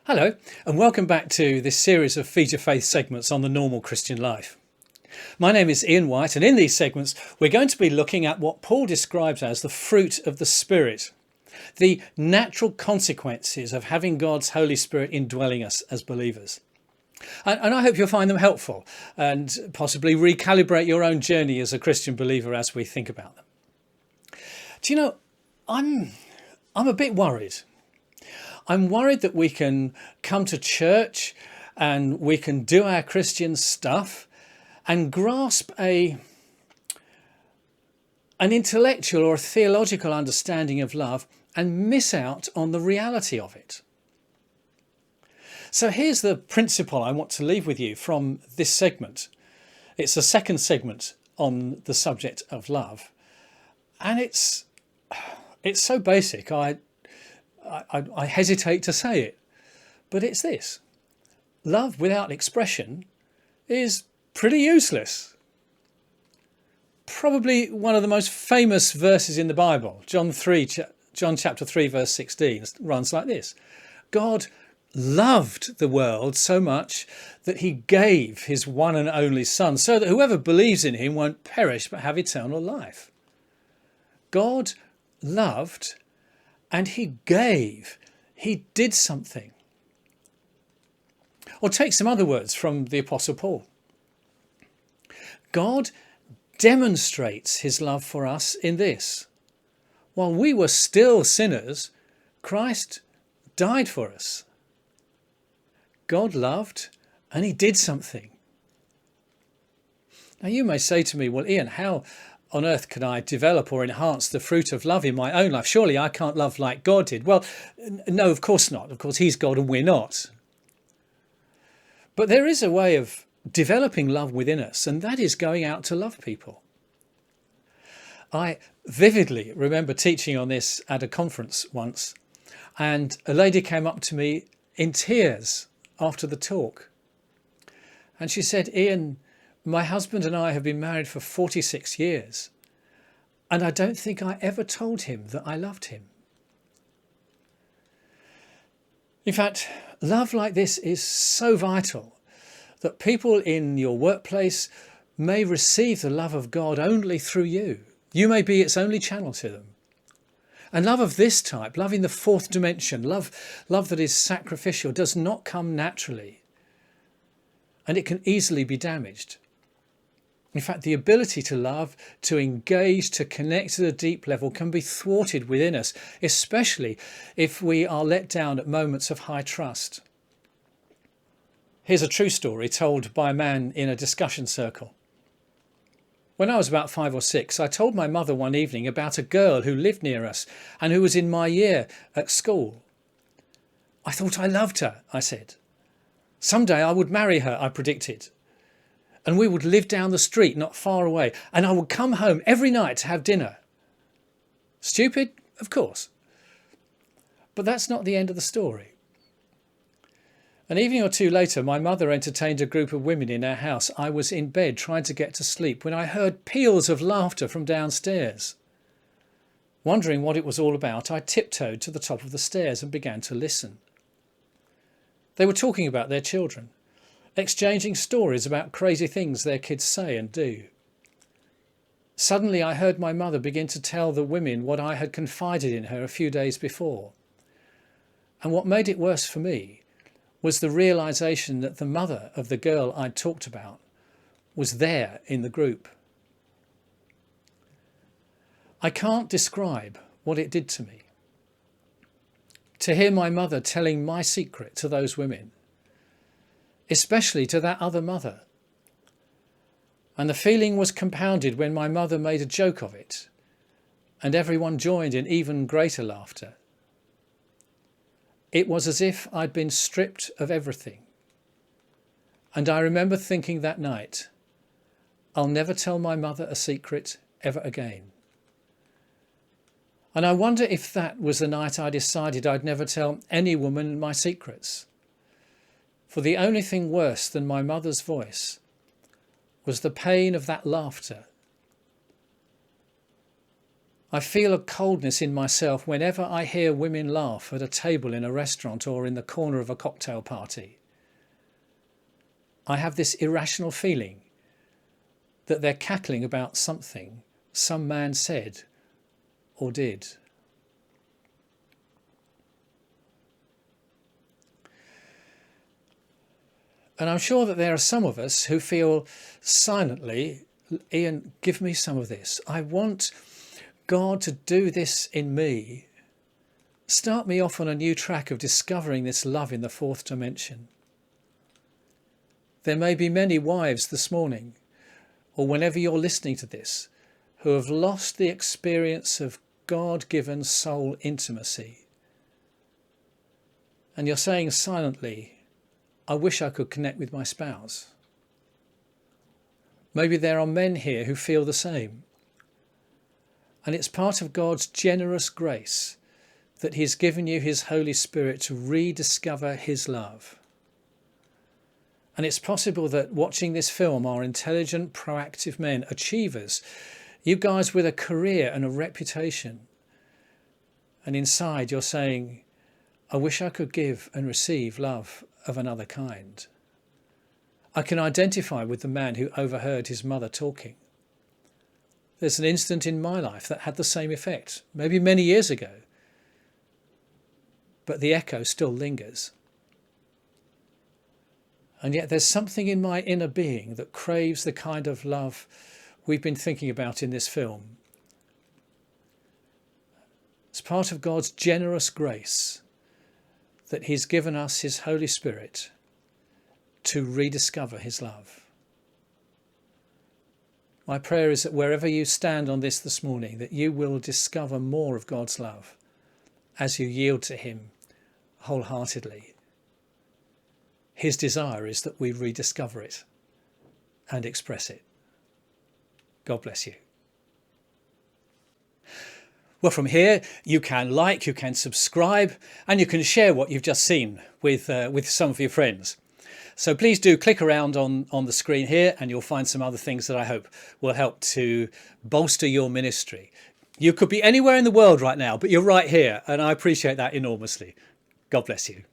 Hello, and welcome back to this series of Feed Your Faith segments on the normal Christian life. My name is Ian White, and in these segments, we're going to be looking at what Paul describes as the fruit of the Spirit, the natural consequences of having God's Holy Spirit indwelling us as believers. And I hope you'll find them helpful and possibly recalibrate your own journey as a Christian believer as we think about them. Do you know, I'm a bit worried. I'm worried that we can come to church and we can do our Christian stuff and grasp an intellectual or a theological understanding of love and miss out on the reality of it. So here's the principle I want to leave with you from this segment. It's the second segment on the subject of love. And it's so basic, I hesitate to say it, but it's this. Love without expression is pretty useless. Probably one of the most famous verses in the Bible, John chapter 3, verse 16, runs like this. God loved the world so much that he gave his one and only Son, so that whoever believes in him won't perish but have eternal life. God loved and he gave. He did something. Or take some other words from the Apostle Paul. God demonstrates his love for us in this. While we were still sinners, Christ died for us. God loved and he did something. Now you may say to me, well, Ian, how on earth can I develop or enhance the fruit of love in my own life? Surely I can't love like God did. Well, no, of course not. Of course, he's God and we're not. But there is a way of developing love within us, and that is going out to love people. I vividly remember teaching on this at a conference once, and a lady came up to me in tears after the talk. And she said, Ian, my husband and I have been married for 46 years, and I don't think I ever told him that I loved him. In fact, love like this is so vital that people in your workplace may receive the love of God only through you. You may be its only channel to them. And love of this type, love in the fourth dimension, love that is sacrificial, does not come naturally. And it can easily be damaged. In fact, the ability to love, to engage, to connect at a deep level can be thwarted within us, especially if we are let down at moments of high trust. Here's a true story told by a man in a discussion circle. When I was about 5 or 6, I told my mother one evening about a girl who lived near us and who was in my year at school. I thought I loved her, I said. Someday I would marry her, I predicted. And we would live down the street not far away, and I would come home every night to have dinner. Stupid? Of course. But that's not the end of the story. An evening or two later, my mother entertained a group of women in our house. I was in bed trying to get to sleep when I heard peals of laughter from downstairs. Wondering what it was all about, I tiptoed to the top of the stairs and began to listen. They were talking about their children, exchanging stories about crazy things their kids say and do. Suddenly I heard my mother begin to tell the women what I had confided in her a few days before. And what made it worse for me was the realization that the mother of the girl I'd talked about was there in the group. I can't describe what it did to me. To hear my mother telling my secret to those women, especially to that other mother. And the feeling was compounded when my mother made a joke of it, and everyone joined in even greater laughter. It was as if I'd been stripped of everything. And I remember thinking that night, I'll never tell my mother a secret ever again. And I wonder if that was the night I decided I'd never tell any woman my secrets. For the only thing worse than my mother's voice was the pain of that laughter I feel a coldness in myself whenever I hear women laugh at a table in a restaurant or in the corner of a cocktail party. I have this irrational feeling that they're cackling about something some man said or did. And I'm sure that there are some of us who feel silently, Ian, give me some of this. I want God to do this in me. Start me off on a new track of discovering this love in the fourth dimension. There may be many wives this morning, or whenever you're listening to this, who have lost the experience of God-given soul intimacy. And you're saying silently, I wish I could connect with my spouse. Maybe there are men here who feel the same. And it's part of God's generous grace that he's given you his Holy Spirit to rediscover his love. And it's possible that watching this film are intelligent, proactive men, achievers, you guys with a career and a reputation. And inside you're saying, I wish I could give and receive love of another kind. I can identify with the man who overheard his mother talking. There's an incident in my life that had the same effect, maybe many years ago, but the echo still lingers. And yet there's something in my inner being that craves the kind of love we've been thinking about in this film. It's part of God's generous grace that he's given us his Holy Spirit to rediscover his love. My prayer is that wherever you stand on this morning, that you will discover more of God's love as you yield to him wholeheartedly. His desire is that we rediscover it and express it. God bless you. Well, from here, you can like, you can subscribe, and you can share what you've just seen with some of your friends. So please do click around on the screen here, and you'll find some other things that I hope will help to bolster your ministry. You could be anywhere in the world right now, but you're right here, and I appreciate that enormously. God bless you.